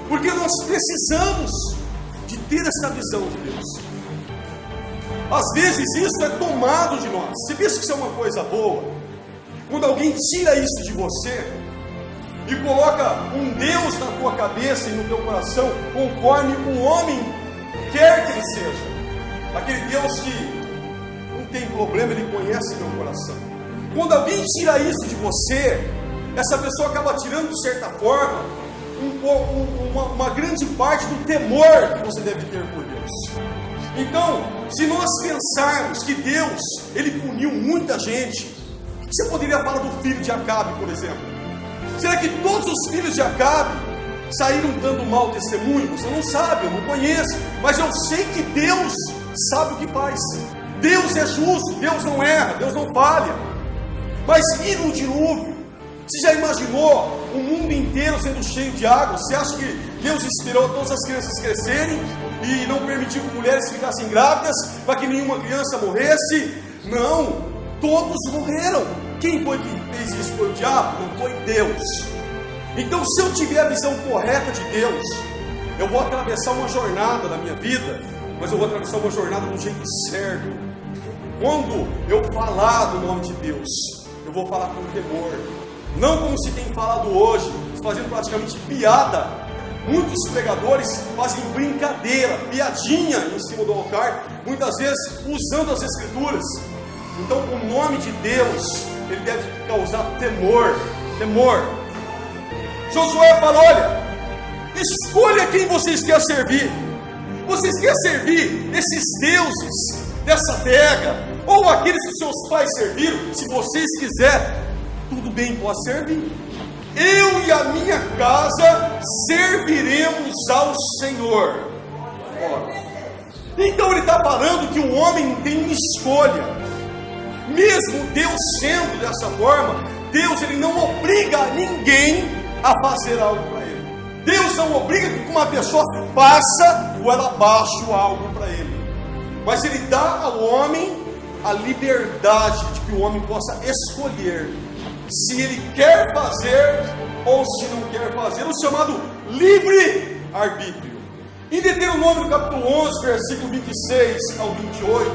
Porque nós precisamos de ter essa visão de Deus. Às vezes isso é tomado de nós. Você pensa que isso é uma coisa boa? Quando alguém tira isso de você e coloca um Deus na tua cabeça e no teu coração, conforme o homem quer que ele seja. Aquele Deus que não tem problema, ele conhece meu coração. Quando alguém tira isso de você, essa pessoa acaba tirando de certa forma uma grande parte do temor que você deve ter por Deus. Então, se nós pensarmos que Deus, ele puniu muita gente, você poderia falar do filho de Acabe, por exemplo? Será que todos os filhos de Acabe saíram dando mau testemunho? Você não sabe, eu não conheço, mas eu sei que Deus sabe o que faz. Deus é justo, Deus não erra, Deus não falha. Mas e no dilúvio? Você já imaginou o mundo inteiro sendo cheio de água? Você acha que Deus esperou todas as crianças crescerem e não permitiu que mulheres ficassem grávidas para que nenhuma criança morresse? Não, todos morreram. Quem foi que fez isso? Foi o diabo? Não foi Deus. Então, se eu tiver a visão correta de Deus, eu vou atravessar uma jornada na minha vida, mas eu vou atravessar uma jornada do jeito certo. Quando eu falar do nome de Deus, eu vou falar com temor. Não como se tem falado hoje, fazendo praticamente piada. Muitos pregadores fazem brincadeira, piadinha em cima do altar, muitas vezes usando as escrituras. Então o nome de Deus, ele deve causar temor. Josué fala: olha, escolha quem vocês querem servir. Vocês querem servir esses deuses dessa terra, ou aqueles que seus pais serviram? Se vocês quiserem, tudo bem, pode servir. Eu e a minha casa serviremos ao Senhor. Então ele está falando que o homem tem uma escolha. Mesmo Deus sendo dessa forma, Deus ele não obriga ninguém a fazer algo para ele. Deus não obriga que uma pessoa faça ou ela baixe algo para ele. Mas ele dá ao homem a liberdade de que o homem possa escolher se ele quer fazer ou se não quer fazer, o chamado livre-arbítrio. Em Deuteronômio no capítulo 11, versículo 26 ao 28,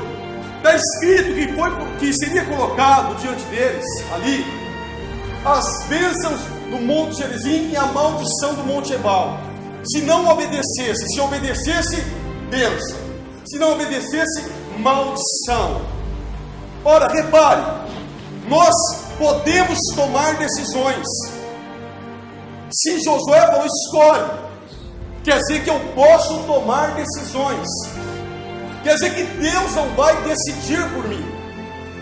está escrito que seria colocado diante deles, ali, as bênçãos do Monte Gerizim e a maldição do Monte Ebal. Se não obedecesse, se obedecesse, bênção. Se não obedecesse, maldição. Ora, repare, nós podemos tomar decisões. Se Josué falou, escolhe, quer dizer que eu posso tomar decisões. Quer dizer que Deus não vai decidir por mim.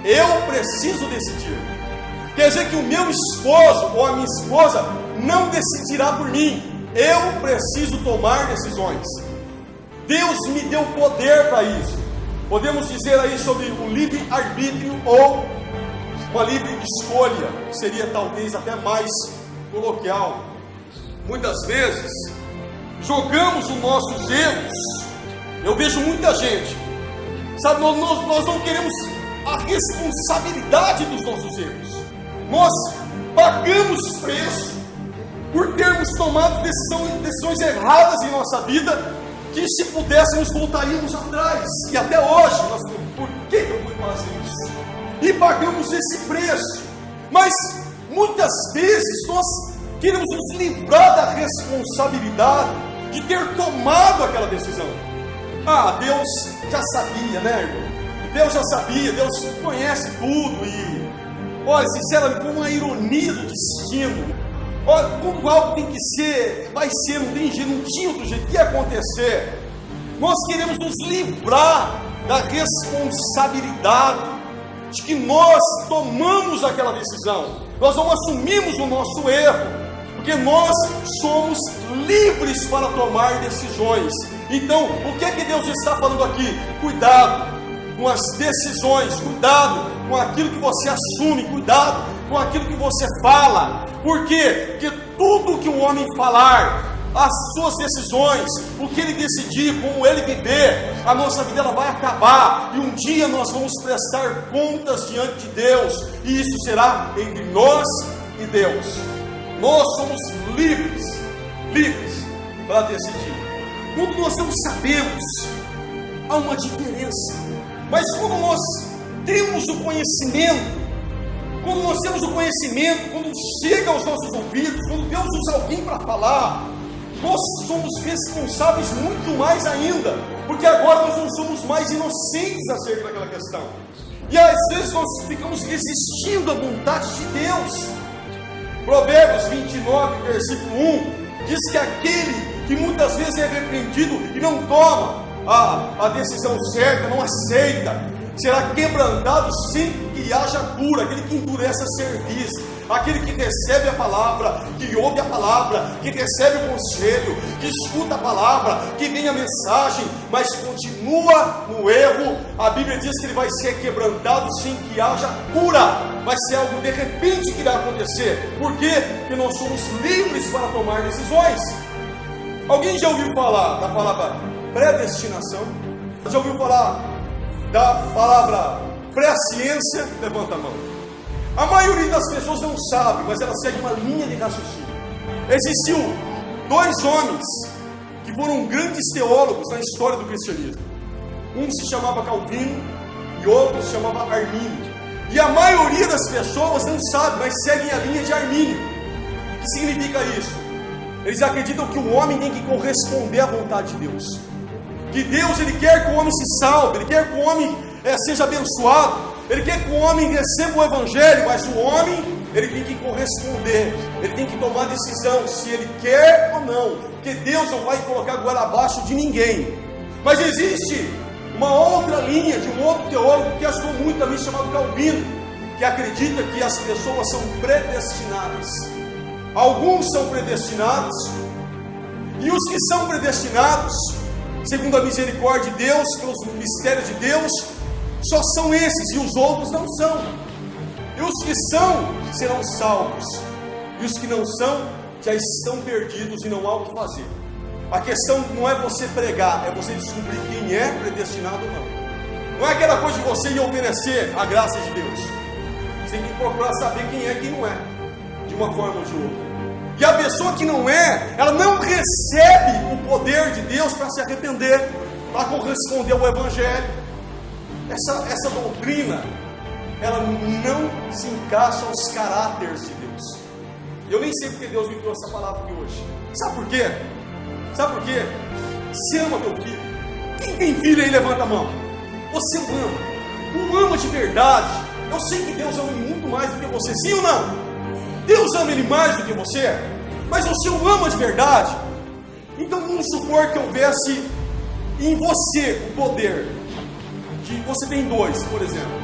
Eu preciso decidir. Quer dizer que o meu esposo ou a minha esposa não decidirá por mim. Eu preciso tomar decisões. Deus me deu poder para isso. Podemos dizer aí sobre o livre-arbítrio ou uma livre escolha, que seria talvez até mais coloquial. Muitas vezes jogamos os nossos erros. Eu vejo muita gente, sabe, nós não queremos a responsabilidade dos nossos erros. Nós pagamos preço por termos tomado decisões erradas em nossa vida, que se pudéssemos voltaríamos atrás. E até hoje, por que eu fui fazer isso? E pagamos esse preço. Mas muitas vezes nós queremos nos livrar da responsabilidade de ter tomado aquela decisão. Deus já sabia, né, irmão? Deus já sabia, Deus conhece tudo. E olha, sinceramente, foi uma ironia do destino. Olha, quando algo tem que ser, vai ser, não tem jeito, não tinha outro jeito, o que ia acontecer? Nós queremos nos livrar da responsabilidade de que nós tomamos aquela decisão. Nós não assumimos o nosso erro, porque nós somos livres para tomar decisões. Então, o que é que Deus está falando aqui? Cuidado com as decisões, cuidado com aquilo que você assume, cuidado com aquilo que você fala. Por quê? Porque tudo que o homem falar, as suas decisões, o que ele decidir, como ele viver, a nossa vida ela vai acabar, e um dia nós vamos prestar contas diante de Deus, e isso será entre nós e Deus. Nós somos livres. para decidir. Quando nós não sabemos, há uma diferença. Mas quando nós temos o conhecimento, quando chega aos nossos ouvidos, quando Deus usa alguém para falar, nós somos responsáveis muito mais ainda, porque agora nós não somos mais inocentes acerca daquela questão. E às vezes nós ficamos resistindo à vontade de Deus. Provérbios 29, versículo 1, diz que aquele que muitas vezes é repreendido e não toma a decisão certa, não aceita, será quebrantado sem que haja cura. Aquele que endurece a cerviz, aquele que recebe a palavra, que ouve a palavra, que recebe o conselho, que escuta a palavra, que vem a mensagem, mas continua no erro, a Bíblia diz que ele vai ser quebrantado sem que haja cura. Vai ser algo de repente que vai acontecer. Por quê? Porque nós somos livres para tomar decisões. Alguém já ouviu falar da palavra predestinação? Já ouviu falar da palavra presciência? Levanta a mão. A maioria das pessoas não sabe, mas ela segue uma linha de raciocínio. Existiu dois homens que foram grandes teólogos na história do cristianismo. Um se chamava Calvino e outro se chamava Armínio. E a maioria das pessoas não sabe, mas seguem a linha de Armínio. O que significa isso? Eles acreditam que o homem tem que corresponder à vontade de Deus. Que Deus, Ele quer que o homem se salve, Ele quer que o homem seja abençoado, Ele quer que o homem receba o Evangelho, mas o homem, ele tem que corresponder, ele tem que tomar decisão, se ele quer ou não, porque Deus não vai colocar a goela abaixo de ninguém. Mas existe uma outra linha de um outro teólogo que ajudou muito a mim, chamado Calvino, que acredita que as pessoas são predestinadas. Alguns são predestinados, e os que são predestinados, segundo a misericórdia de Deus, pelos mistérios de Deus, só são esses, e os outros não são. E os que são, serão salvos, e os que não são, já estão perdidos e não há o que fazer. A questão não é você pregar, é você descobrir quem é predestinado ou não. Não é aquela coisa de você ir obedecer a graça de Deus. Você tem que procurar saber quem é e quem não é, de uma forma ou de outra. E a pessoa que não é, ela não recebe o poder de Deus para se arrepender, para corresponder ao Evangelho. Essa doutrina, ela não se encaixa aos caráteres de Deus. Eu nem sei porque Deus me trouxe essa palavra aqui hoje. Sabe por quê? Sabe por quê? Você ama teu filho. Quem tem filho aí, levanta a mão. Você o ama. O ama de verdade. Eu sei que Deus ama ele muito mais do que você. Sim ou não? Deus ama ele mais do que você. Mas você o ama de verdade. Então vamos supor que houvesse em você o poder de você tem dois, por exemplo.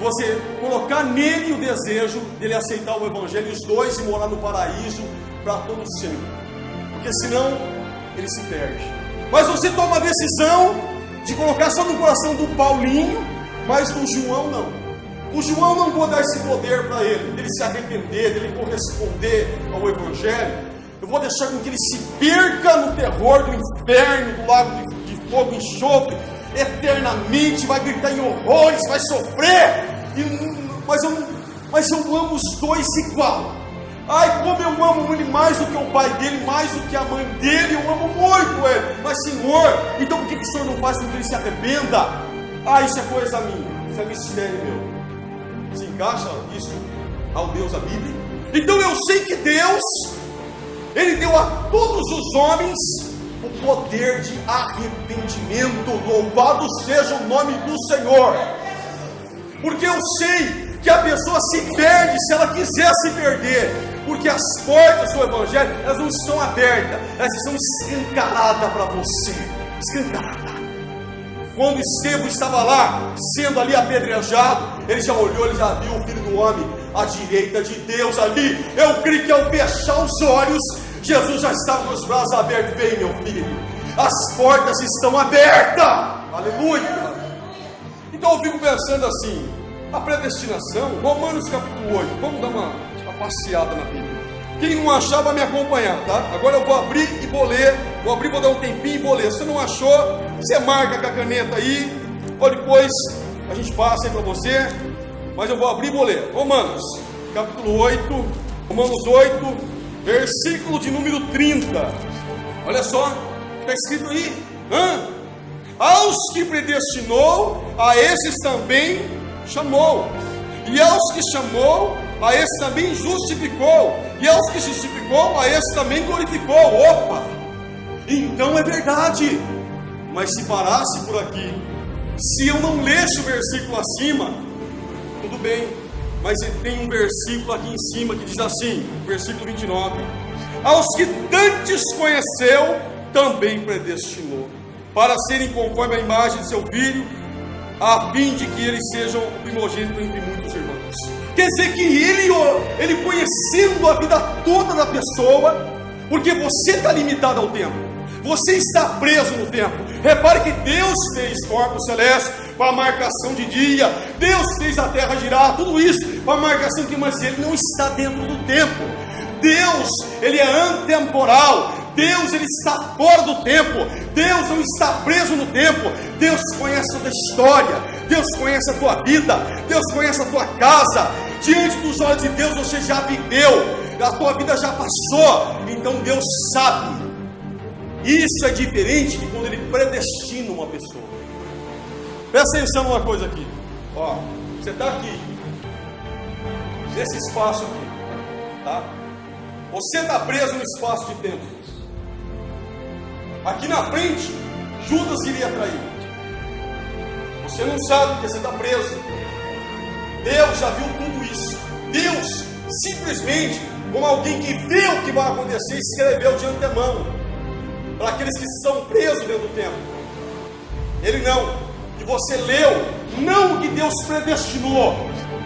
Você colocar nele o desejo dele aceitar o Evangelho, os dois, e morar no paraíso para todo sempre. Porque senão ele se perde. Mas você toma a decisão de colocar só no coração do Paulinho, mas do João não. O João não vou dar esse poder para ele, dele se arrepender, dele corresponder ao Evangelho. Eu vou deixar com que ele se perca no terror do inferno, do lago de fogo e enxofre, eternamente, vai gritar em horrores, vai sofrer. Mas eu amo os dois igual. Ai, como eu amo ele mais do que o pai dele, mais do que a mãe dele, eu amo muito ele. Mas Senhor, então por que o Senhor não faz com que ele se arrependa? Ah, isso é coisa minha, isso é mistério meu. Se encaixa isso ao Deus da Bíblia? Então eu sei que Deus, Ele deu a todos os homens o poder de arrependimento. Louvado seja o nome do Senhor. Porque eu sei que a pessoa se perde se ela quiser se perder, porque as portas do Evangelho, elas não estão abertas, elas estão escancaradas para você. Escancarada. Quando Estevão estava lá, sendo ali apedrejado, ele já olhou, ele já viu o Filho do Homem à direita de Deus ali. Eu creio que ao fechar os olhos, Jesus já estava com os braços abertos. Vem, meu filho, as portas estão abertas. Aleluia. Então eu fico pensando assim, a predestinação, Romanos capítulo 8, vamos dar uma passeada na Bíblia. Quem não achar vai me acompanhar, tá? Agora eu vou abrir e vou ler, vou dar um tempinho e vou ler. Se você não achou, você marca com a caneta aí, ou depois a gente passa aí para você, mas eu vou abrir e vou ler. Romanos capítulo 8, Romanos 8, versículo de número 30. Olha só, está escrito aí. Aos que predestinou, a esses também chamou. E aos que chamou, a esses também justificou. E aos que justificou, a esses também glorificou. Opa! Então é verdade. Mas se parasse por aqui, se eu não lesse o versículo acima, tudo bem. Mas tem um versículo aqui em cima que diz assim, versículo 29. Aos que dantes conheceu, também predestinou, para serem conforme a imagem de seu Filho, a fim de que eles sejam o primogênito entre muitos irmãos. Quer dizer que ele conhecendo a vida toda da pessoa, porque você está limitado ao tempo, você está preso no tempo. Repare que Deus fez corpos celestes para a marcação de dia, Deus fez a terra girar, tudo isso para a marcação de dia, mas Ele não está dentro do tempo. Deus, Ele é antemporal. Deus, Ele está fora do tempo. Deus não está preso no tempo. Deus conhece toda a história. Deus conhece a tua vida. Deus conhece a tua casa. Diante dos olhos de Deus você já viveu. A tua vida já passou. Então Deus sabe. Isso é diferente de quando Ele predestina uma pessoa. Presta atenção numa coisa aqui. Ó, você está aqui, nesse espaço aqui, tá? Você está preso no espaço de tempo. Aqui na frente, Judas iria trair. Você não sabe porque você está preso. Deus já viu tudo isso. Deus, simplesmente, como alguém que vê o que vai acontecer, escreveu de antemão para aqueles que estão presos dentro do tempo. Ele não. E você leu, não o que Deus predestinou,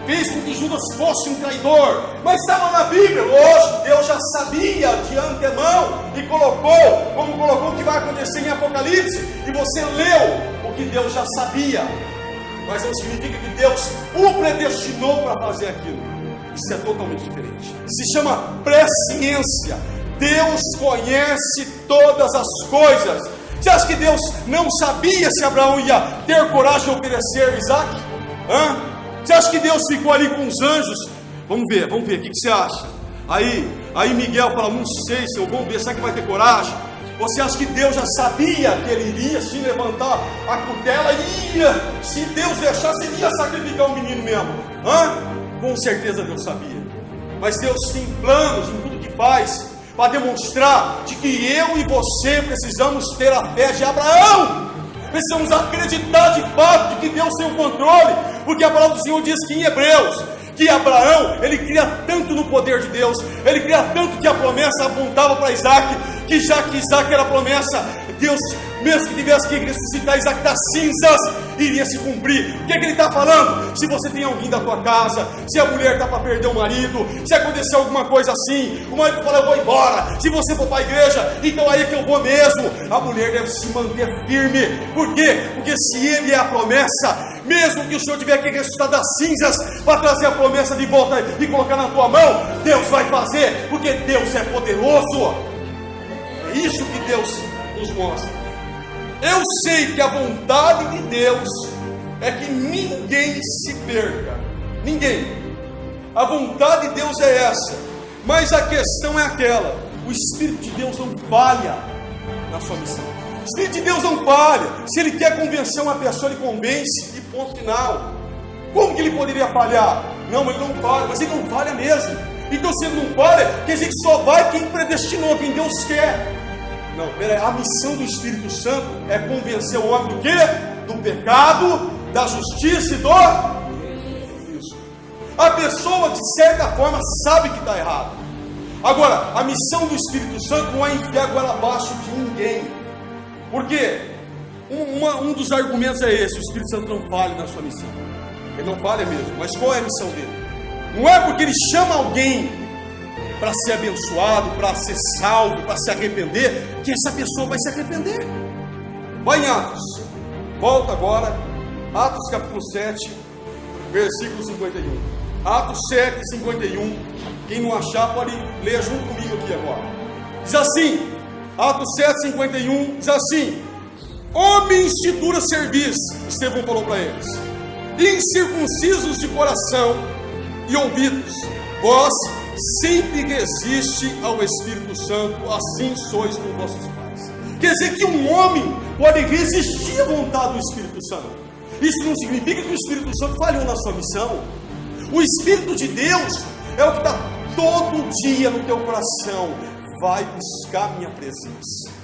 fez com que Judas fosse um traidor, mas estava na Bíblia. Hoje Deus já sabia de antemão e colocou, como colocou o que vai acontecer em Apocalipse, e você leu o que Deus já sabia, mas não significa que Deus o predestinou para fazer aquilo. Isso é totalmente diferente. Se chama presciência. Deus conhece todas as coisas. Você acha que Deus não sabia se Abraão ia ter coragem de oferecer Isaac? Você acha que Deus ficou ali com os anjos? Vamos ver, o que você acha? Aí Miguel fala, não sei, Senhor, vamos ver, será que vai ter coragem? Você acha que Deus já sabia que ele iria se levantar a cutela e ia, se Deus deixasse, ele ia sacrificar o menino mesmo? Com certeza Deus sabia. Mas Deus tem planos em tudo que faz, para demonstrar de que eu e você precisamos ter a fé de Abraão. Precisamos acreditar de fato de que Deus tem o controle, porque a palavra do Senhor diz que em Hebreus, que Abraão, ele cria tanto no poder de Deus, ele cria tanto que a promessa apontava para Isaac, que já que Isaac era a promessa, Deus, mesmo que tivesse que ressuscitar Isaac das cinzas, iria se cumprir. O que é que ele está falando? Se você tem alguém da tua casa, se a mulher está para perder o marido, se acontecer alguma coisa assim, o marido fala, eu vou embora. Se você for para a igreja, então aí é que eu vou mesmo. A mulher deve se manter firme. Por quê? Porque se ele é a promessa, mesmo que o Senhor tiver que ressuscitar das cinzas para trazer a promessa de volta e colocar na tua mão, Deus vai fazer, porque Deus é poderoso. É isso que Deus nos mostra. Eu sei que a vontade de Deus é que ninguém se perca. Ninguém. A vontade de Deus é essa. Mas a questão é aquela: o Espírito de Deus não falha na sua missão. O Espírito de Deus não falha. Se Ele quer convencer uma pessoa, Ele convence e ponto final. Como que Ele poderia falhar? Não, Ele não falha, mas Ele não falha mesmo. Então se Ele não falha, quer dizer que só vai quem predestinou, quem Deus quer. Não, peraí, a missão do Espírito Santo é convencer o homem do quê? Do pecado, da justiça e do juízo. A pessoa, de certa forma, sabe que está errado. Agora, a missão do Espírito Santo não é enfiar a goela abaixo de ninguém. Por quê? Um dos argumentos é esse: o Espírito Santo não falha na sua missão. Ele não falha mesmo, mas qual é a missão dele? Não é porque ele chama alguém para ser abençoado, para ser salvo, para se arrepender, que essa pessoa vai se arrepender. Vai em Atos, volta agora, Atos capítulo 7, versículo 51. Atos 7, 51. Quem não achar pode ler junto comigo aqui agora. Diz assim, Atos 7, 51, diz assim: homens de dura cerviz, Estevão falou para eles, incircuncisos de coração e ouvidos, vós sempre resiste ao Espírito Santo, assim sois com vossos pais. Quer dizer que um homem pode resistir à vontade do Espírito Santo. Isso não significa que o Espírito Santo falhou na sua missão. O Espírito de Deus é o que está todo dia no teu coração. Vai buscar minha presença.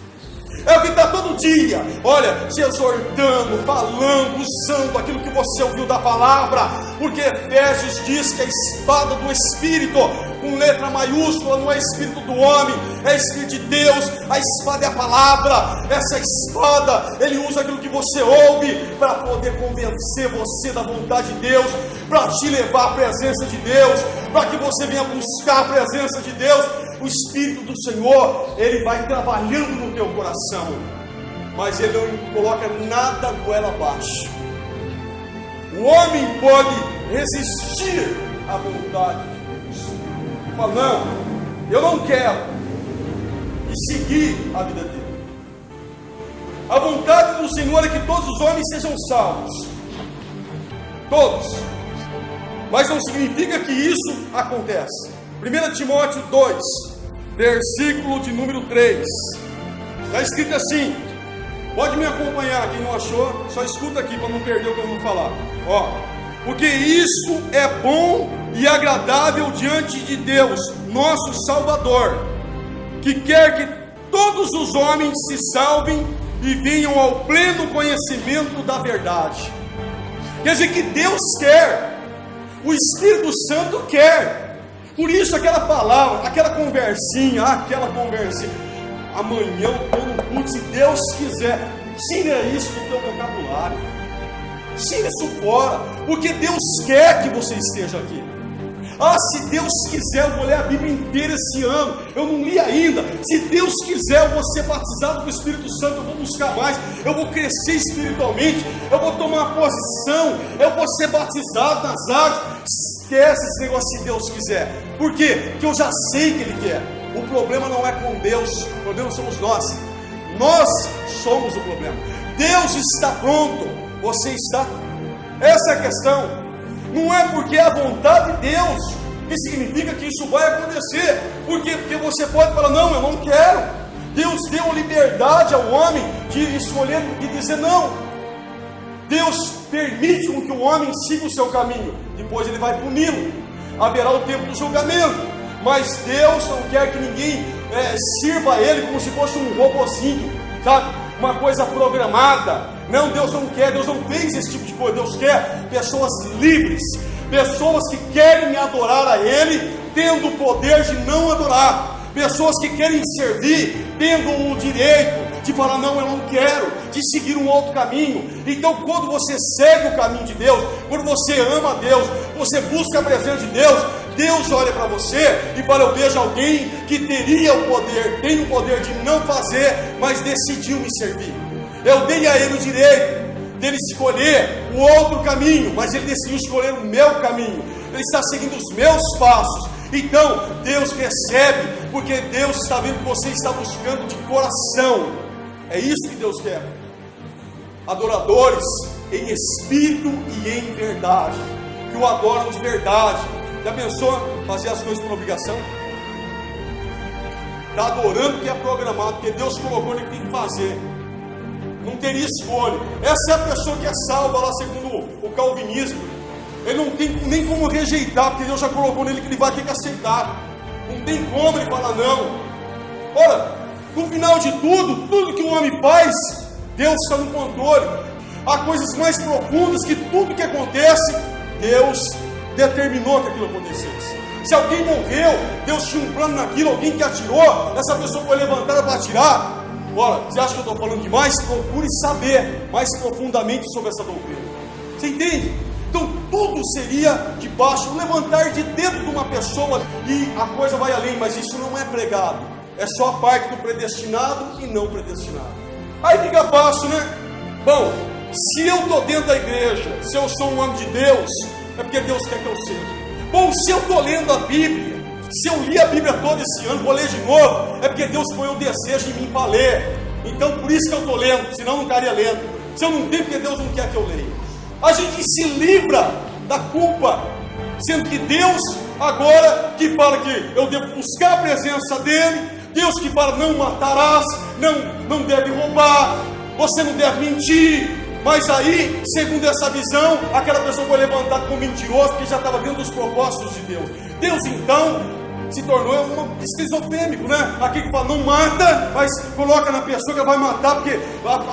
É o que está todo dia, olha, te exortando, falando, usando aquilo que você ouviu da palavra, porque Efésios diz que a espada do Espírito, com letra maiúscula, não é Espírito do homem, é Espírito de Deus. A espada é a palavra. Essa espada, ele usa aquilo que você ouve para poder convencer você da vontade de Deus, para te levar à presença de Deus, para que você venha buscar a presença de Deus. O Espírito do Senhor, ele vai trabalhando no teu coração, mas ele não coloca nada goela abaixo. O homem pode resistir à vontade de Deus. Fala, não, eu não quero, e seguir a vida dele. A vontade do Senhor é que todos os homens sejam salvos, todos, mas não significa que isso acontece. 1 Timóteo 2, versículo de número 3, está escrito assim, pode me acompanhar, quem não achou, só escuta aqui para não perder o que eu vou falar. Ó, porque isso é bom e agradável diante de Deus, nosso Salvador, que quer que todos os homens se salvem e venham ao pleno conhecimento da verdade. Quer dizer que Deus quer, o Espírito Santo quer. Por isso aquela palavra, aquela conversinha, amanhã eu estou no culto, se Deus quiser, tira isso do teu vocabulário, tira isso fora, porque Deus quer que você esteja aqui. Ah, se Deus quiser, eu vou ler a Bíblia inteira esse ano, eu não li ainda. Se Deus quiser, eu vou ser batizado com o Espírito Santo, eu vou buscar mais, eu vou crescer espiritualmente, eu vou tomar uma posição, eu vou ser batizado nas águas. Esquece esse negócio se Deus quiser. Por quê? Porque eu já sei que Ele quer. O problema não é com Deus, o problema somos nós. Nós somos o problema. Deus está pronto, você está. Essa é a questão. Não é porque é a vontade de Deus que significa que isso vai acontecer. Por quê? Porque você pode falar, não, eu não quero. Deus deu liberdade ao homem de escolher, de dizer não. Deus permite que o homem siga o seu caminho, depois ele vai puni-lo, haverá o tempo do julgamento, mas Deus não quer que ninguém sirva a Ele como se fosse um robozinho, sabe? Uma coisa programada. Não, Deus não quer, Deus não fez esse tipo de coisa. Deus quer pessoas livres, pessoas que querem adorar a Ele, tendo o poder de não adorar, pessoas que querem servir, tendo o direito de falar, não, eu não quero, de seguir um outro caminho. Então quando você segue o caminho de Deus, quando você ama a Deus, você busca a presença de Deus, Deus olha para você e fala, eu vejo alguém que teria o poder, tem o poder de não fazer, mas decidiu me servir. Eu dei a ele o direito dele escolher o outro caminho, mas ele decidiu escolher o meu caminho, ele está seguindo os meus passos. Então Deus recebe, porque Deus está vendo que você está buscando de coração. É isso que Deus quer. Adoradores em espírito e em verdade, que o adoram de verdade. Já pensou fazer as coisas por obrigação? Está adorando porque é programado, porque Deus colocou ele que tem que fazer. Não teria escolha. Essa é a pessoa que é salva lá segundo o calvinismo. Ele não tem nem como rejeitar, porque Deus já colocou nele que ele vai ter que aceitar. Não tem como ele falar não. Ora, no final de tudo que o homem faz, Deus está no controle. Há coisas mais profundas que tudo que acontece, Deus determinou que aquilo acontecesse. Se alguém morreu, Deus tinha um plano naquilo, alguém que atirou, essa pessoa foi levantada para atirar. Ora, você acha que eu estou falando demais? Procure saber mais profundamente sobre essa doutrina. Você entende? Então tudo seria debaixo, o levantar de dentro de uma pessoa e a coisa vai além, mas isso não é pregado. É só a parte do predestinado e não predestinado. Aí fica fácil, né? Bom, se eu estou dentro da igreja, se eu sou um homem de Deus, é porque Deus quer que eu seja. Bom, se eu estou lendo a Bíblia, se eu li a Bíblia toda esse ano, vou ler de novo, é porque Deus põe o desejo em mim para ler. Então por isso que eu estou lendo, senão não estaria lendo. Se eu não tenho, porque Deus não quer que eu leia. A gente se livra da culpa, sendo que Deus agora que fala que eu devo buscar a presença dele, Deus que fala não matarás, não deve roubar, você não deve mentir. Mas aí, segundo essa visão, aquela pessoa foi levantada como mentiroso, porque já estava dentro dos propósitos de Deus. Deus então se tornou um esquizofrênico, né? Aqui que fala não mata, mas coloca na pessoa que ela vai matar, porque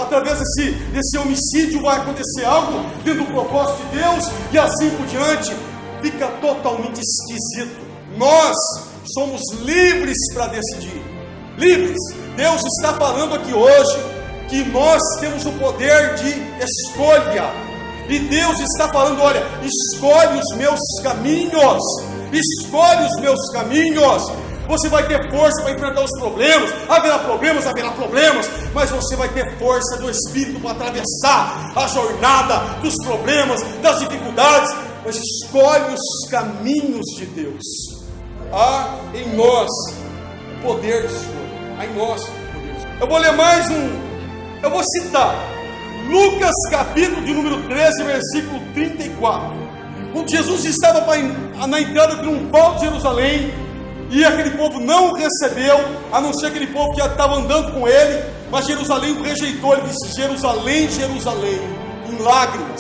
através desse homicídio vai acontecer algo dentro do propósito de Deus, e assim por diante. Fica totalmente esquisito. Nós somos livres para decidir. Livres. Deus está falando aqui hoje que nós temos o poder de escolha. E Deus está falando, olha, escolhe os meus caminhos. Escolhe os meus caminhos. Você vai ter força para enfrentar os problemas. Haverá problemas, mas você vai ter força do Espírito para atravessar a jornada dos problemas, das dificuldades. Mas escolhe os caminhos de Deus. Há em nós o poder de escolha. Há em nós o poder de escolha. Eu vou ler mais eu vou citar Lucas capítulo de número 13, versículo 34. Quando Jesus estava na entrada triunfal de Jerusalém, e aquele povo não o recebeu, a não ser aquele povo que já estava andando com ele, mas Jerusalém o rejeitou. Ele disse: Jerusalém, Jerusalém, em lágrimas,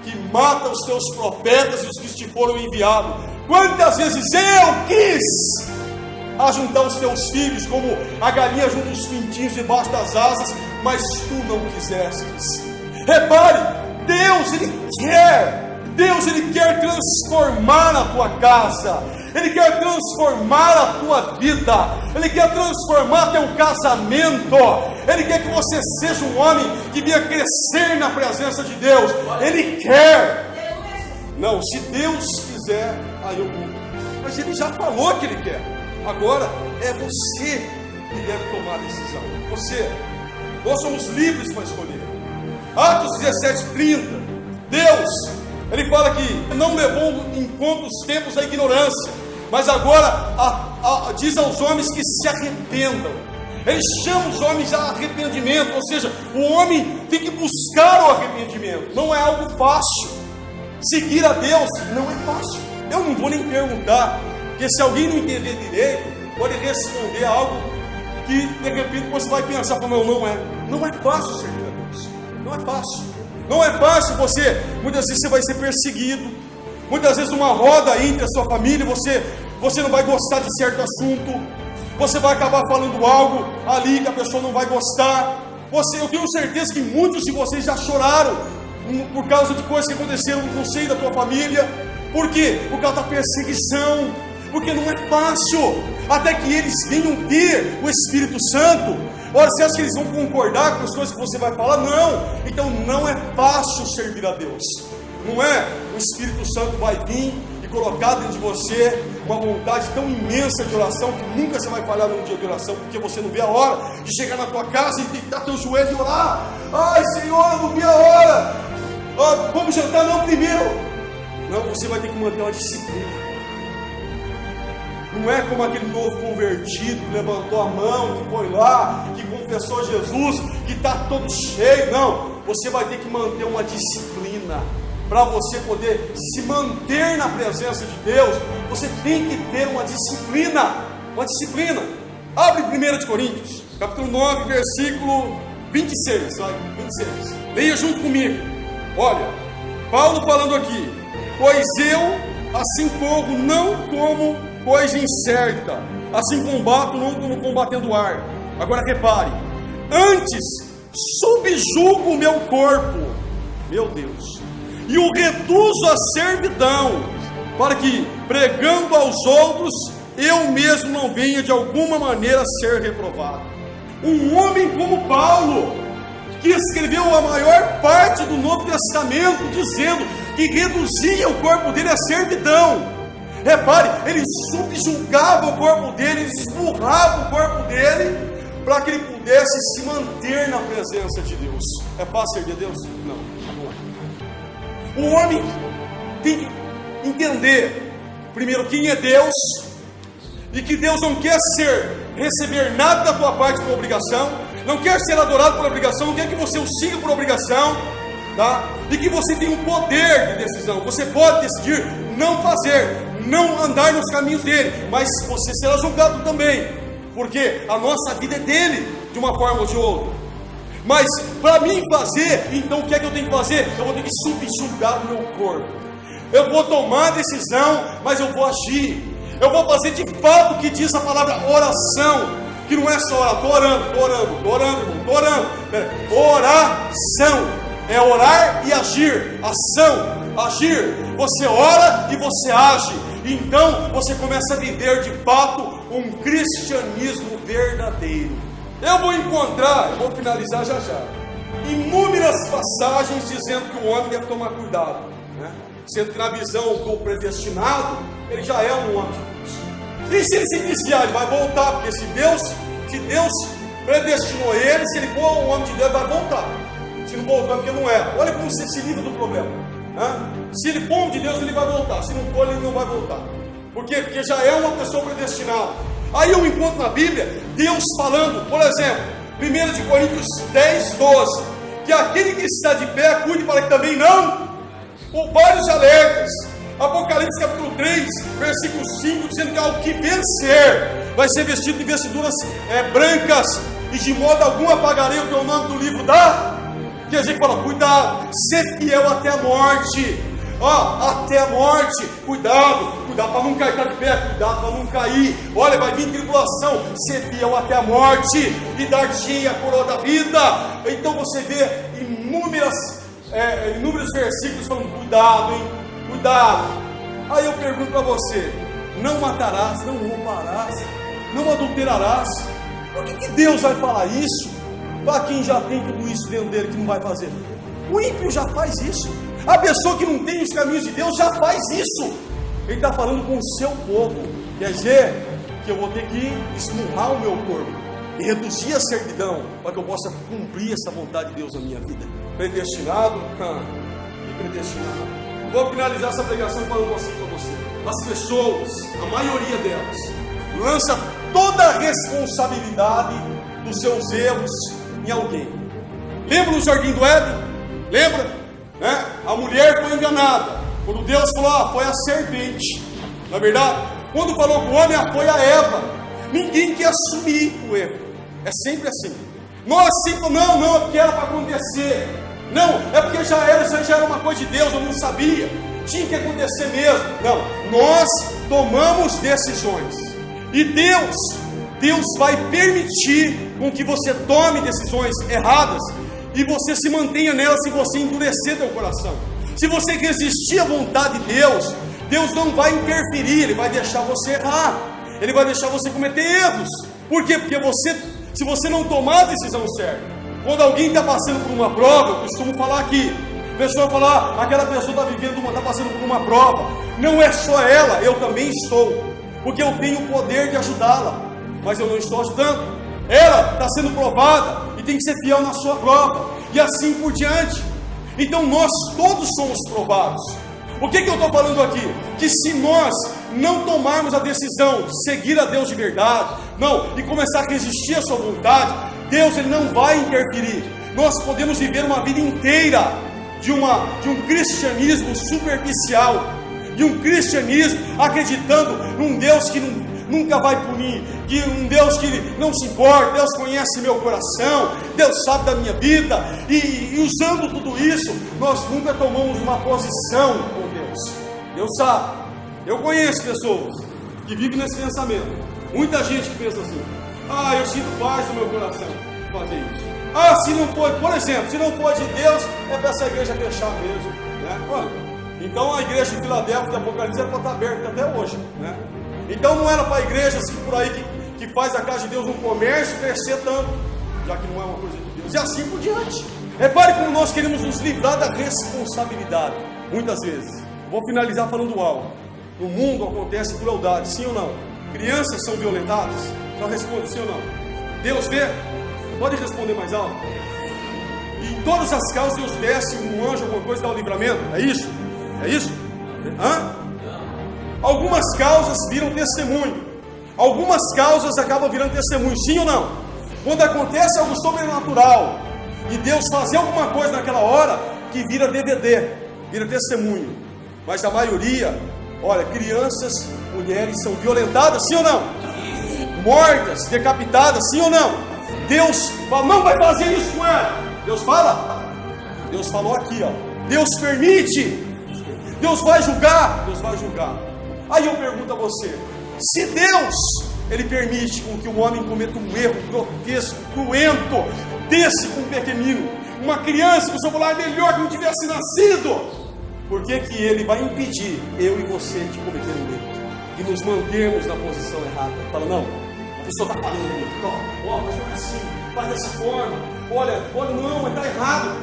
que mata os teus profetas e os que te foram enviados. Quantas vezes eu quis ajuntar os teus filhos, como a galinha junta os pintinhos debaixo das asas, mas tu não quisestes. Repare, Deus ele quer transformar a tua casa, Ele quer transformar a tua vida, Ele quer transformar teu casamento, Ele quer que você seja um homem que venha crescer na presença de Deus. Ele quer. Não, se Deus quiser, aí eu vou. Mas Ele já falou que Ele quer. Agora é você que deve tomar a decisão. Nós somos livres para escolher. Atos 17:30. Deus, Ele fala que não levou em conta os tempos da ignorância, mas agora diz aos homens que se arrependam. Ele chama os homens a arrependimento, ou seja, o homem tem que buscar o arrependimento. Não é algo fácil. Seguir a Deus não é fácil. Eu não vou nem perguntar, porque se alguém não entender direito, pode responder algo que de repente você vai pensar, não é fácil servir a Deus. Não é fácil. Não é fácil muitas vezes você vai ser perseguido, muitas vezes uma roda entre a sua família, você não vai gostar de certo assunto, você vai acabar falando algo ali que a pessoa não vai gostar. Eu tenho certeza que muitos de vocês já choraram por causa de coisas que aconteceram no seio da tua família. Por quê? Por causa da perseguição, porque não é fácil, até que eles venham ter o Espírito Santo. Ora, você acha que eles vão concordar com as coisas que você vai falar? Não. Então não é fácil servir a Deus. Não é? O Espírito Santo vai vir e colocar dentro de você uma vontade tão imensa de oração, que nunca você vai falhar num dia de oração, porque você não vê a hora de chegar na tua casa e deitar teu joelho e orar. Ai, Senhor, eu não vi a hora. Vamos jantar? Não, primeiro. Não, você vai ter que manter uma disciplina. Não é como aquele novo convertido que levantou a mão, que foi lá, que confessou Jesus, que está todo cheio. Não, você vai ter que manter uma disciplina. Para você poder se manter na presença de Deus, você tem que ter uma disciplina. Uma disciplina. Abre 1 Coríntios, capítulo 9, versículo 26. 26. Leia junto comigo. Olha, Paulo falando aqui: pois eu assim corro, não como coisa incerta, assim combato, não como combatendo ar. Agora repare: antes subjugo o meu corpo, meu Deus, e o reduzo à servidão, para que, pregando aos outros, eu mesmo não venha de alguma maneira a ser reprovado. Um homem como Paulo, que escreveu a maior parte do Novo Testamento, dizendo que reduzia o corpo dele à servidão. Repare, ele subjugava o corpo dele, ele esmurrava o corpo dele, para que ele pudesse se manter na presença de Deus. É fácil servir a Deus? Não, não é. O homem tem que entender, primeiro, quem é Deus, e que Deus não quer receber nada da tua parte por obrigação, não quer ser adorado por obrigação, não quer que você o siga por obrigação, tá? E que você tem um poder de decisão. Você pode decidir não fazer, não andar nos caminhos dele, mas você será julgado também, porque a nossa vida é dele, de uma forma ou de outra. Mas para mim fazer, então o que é que eu tenho que fazer? Eu vou ter que subjugar o meu corpo. Eu vou tomar a decisão, mas eu vou agir. Eu vou fazer de fato o que diz a palavra oração, que não é só orar, estou orando, irmão, oração, é orar e agir, ação, agir, você ora e você age, então você começa a viver de fato um cristianismo verdadeiro. Eu vou finalizar já, inúmeras passagens dizendo que o homem deve tomar cuidado, né? Sendo que na visão do predestinado, ele já é um homem de Deus. E se ele se desviar, ele vai voltar, porque se Deus predestinou ele, se ele for um homem de Deus, ele vai voltar. Se não voltar, porque não é. Olha como você se livra do problema, né? Se ele for um de Deus, ele vai voltar. Se não for, ele não vai voltar. Por quê? Porque já é uma pessoa predestinada. Aí eu encontro na Bíblia Deus falando, por exemplo, 1 Coríntios 10, 12, que aquele que está de pé, cuide para que também não, por vários alertas. Apocalipse capítulo 3, versículo 5, dizendo que ao que vencer, vai ser vestido de vestiduras brancas, e de modo algum apagarei o teu nome do livro da... Que a gente fala, cuidado, ser fiel até a morte, até a morte, cuidado para não cair, de pé, cuidado para não cair, olha, vai vir tribulação, ser fiel até a morte, e dar-te a coroa da vida. Então você vê inúmeros versículos falando, cuidado, hein, cuidado. Aí eu pergunto para você, não matarás, não roubarás, não adulterarás. Por que Deus vai falar isso para quem já tem tudo isso dentro dele que não vai fazer? O ímpio já faz isso. A pessoa que não tem os caminhos de Deus já faz isso. Ele está falando com o seu povo. Quer dizer que eu vou ter que esmurrar o meu corpo e reduzir a servidão para que eu possa cumprir essa vontade de Deus na minha vida. Predestinado e predestinado. Vou finalizar essa pregação falando assim para você. As pessoas, a maioria delas, lança toda a responsabilidade dos seus erros em alguém. Lembra no Jardim do Éden? Lembra? A mulher foi enganada. Quando Deus falou, foi a serpente. Não é verdade? Quando falou com o homem, foi a Eva. Ninguém quer assumir o erro. É sempre assim. Nós sempre, não, é porque era para acontecer. Não, é porque já era uma coisa de Deus, eu não sabia. Tinha que acontecer mesmo. Não, nós tomamos decisões. E Deus vai permitir com que você tome decisões erradas e você se mantenha nelas se você endurecer teu coração. Se você resistir à vontade de Deus, Deus não vai interferir, Ele vai deixar você errar, Ele vai deixar você cometer erros. Por quê? Porque se você não tomar a decisão certa, quando alguém está passando por uma prova, eu costumo falar aqui, a pessoa fala, aquela pessoa está passando por uma prova. Não é só ela, eu também estou, porque eu tenho o poder de ajudá-la, mas eu não estou ajudando. Ela está sendo provada e tem que ser fiel na sua prova, e assim por diante. Então nós todos somos provados. O que eu estou falando aqui? Que se nós não tomarmos a decisão de seguir a Deus de verdade, e começar a resistir à sua vontade, Deus ele não vai interferir. Nós podemos viver uma vida inteira de um cristianismo superficial, de um cristianismo acreditando num Deus que nunca vai punir, que um Deus que não se importa, Deus conhece meu coração, Deus sabe da minha vida, e usando tudo isso, nós nunca tomamos uma posição com Deus. Deus sabe. Eu conheço pessoas que vivem nesse pensamento. Muita gente que pensa assim, eu sinto paz no meu coração fazer isso. Se não for, por exemplo, se não for de Deus, é para essa igreja fechar mesmo, né? Olha, então a igreja de Filadélfia de Apocalipse era para estar aberta até hoje, né? Então não era para igrejas que por aí que faz a casa de Deus um comércio crescer tanto, já que não é uma coisa de Deus, e assim por diante. Repare como nós queremos nos livrar da responsabilidade, muitas vezes. Vou finalizar falando algo. No mundo acontece crueldade, sim ou não? Crianças são violentadas? Só responde sim ou não. Deus vê? Pode responder mais alto. E em todas as causas Deus desce um anjo, alguma coisa, dá o livramento. É isso? É isso? Algumas causas viram testemunho. Algumas causas acabam virando testemunho, sim ou não? Quando acontece algo sobrenatural e Deus fazer alguma coisa naquela hora, que vira DVD, vira testemunho. Mas a maioria Olha, crianças, mulheres são violentadas, sim ou não? Mortas, decapitadas, sim ou não? Deus fala, não vai fazer isso com ela. Deus fala? Deus falou aqui, ó. Deus permite. Deus vai julgar. Deus vai julgar. Aí eu pergunto a você, se Deus, Ele permite com que o homem cometa um erro grotesco, cruento, desse com um pequenino, uma criança que o seu lar melhor que não tivesse nascido, por que que Ele vai impedir eu e você de cometer um erro? E nos mantermos na posição errada? Fala, não, a pessoa está falando, ó, mas não é assim, faz dessa forma, olha, não, mas está errado.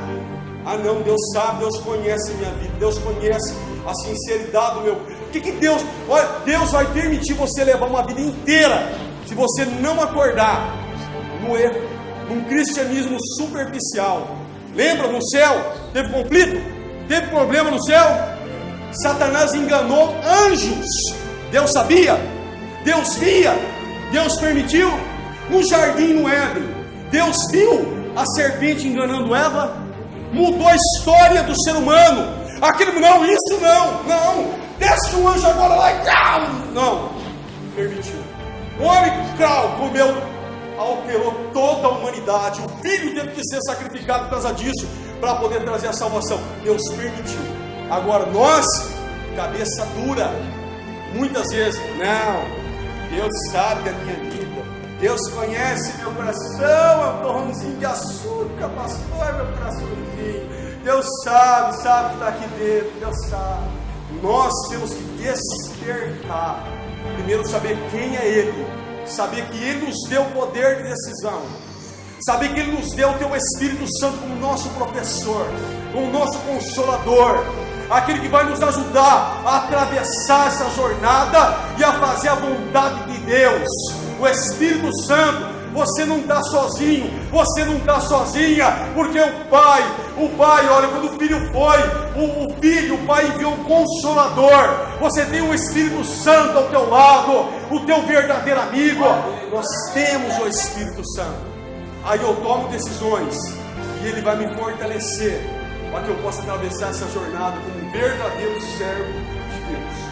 Ah não, Deus sabe, Deus conhece a minha vida, Deus conhece a sinceridade do meu. O que Deus, olha, Deus vai permitir você levar uma vida inteira, se você não acordar no erro, num cristianismo superficial. Lembra, no céu, teve conflito? Teve problema no céu? Satanás enganou anjos. Deus sabia? Deus via? Deus permitiu? No jardim no Éden, Deus viu a serpente enganando Eva? Mudou a história do ser humano. Aquele, não, isso não, desce um anjo agora lá e não, permitiu. O homem comeu, alterou toda a humanidade. O filho teve que ser sacrificado por causa disso, para poder trazer a salvação. Deus permitiu. Agora nós, cabeça dura, muitas vezes, não, Deus sabe da minha vida, Deus conhece meu coração, é um torrãozinho de açúcar, pastor, meu coraçãozinho, Deus sabe que está aqui dentro, Deus sabe. Nós temos que despertar, primeiro saber quem é Ele, saber que Ele nos deu poder de decisão, saber que Ele nos deu o Teu Espírito Santo como nosso professor, como nosso consolador, aquele que vai nos ajudar a atravessar essa jornada e a fazer a vontade de Deus. O Espírito Santo, você não está sozinho, você não está sozinha, porque o Pai, olha, quando o Filho foi, o Pai enviou um Consolador. Você tem o Espírito Santo ao teu lado, o teu verdadeiro amigo. Nós temos o Espírito Santo. Aí eu tomo decisões e Ele vai me fortalecer para que eu possa atravessar essa jornada como um verdadeiro servo de Deus.